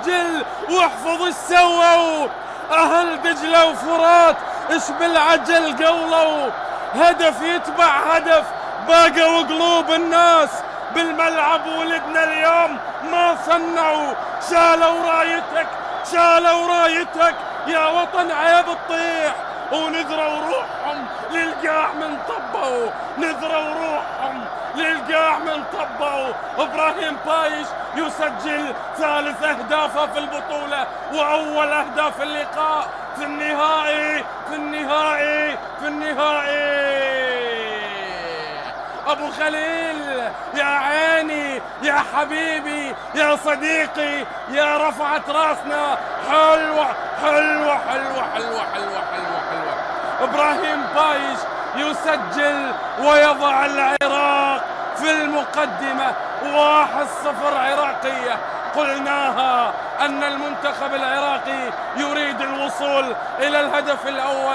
يسجل، واحفظ ايش سووا أهل دجلة وفرات، ايش بالعجل قولوا، هدف يتبع هدف، باقوا قلوب الناس بالملعب. ولدنا اليوم ما صنعوا، شالوا رايتك شالوا رايتك يا وطن، عيب تطيح. ونذروا روحهم للقاع من طبوا، نذروا روحهم للقاع من طبوا. ابراهيم بايش يسجل ثالث اهدافه في البطولة، واول اهداف اللقاء في النهائي في النهائي في النهائي. ابو خليل يا عيني يا حبيبي يا صديقي يا رفعت راسنا، حلوة حلوة حلوة حلوة حلوة حلوة حلوة. ابراهيم بايش يسجل ويضع العراق في المقدمة، 1-0 عراقية. قلناها أن المنتخب العراقي يريد الوصول إلى الهدف الأول.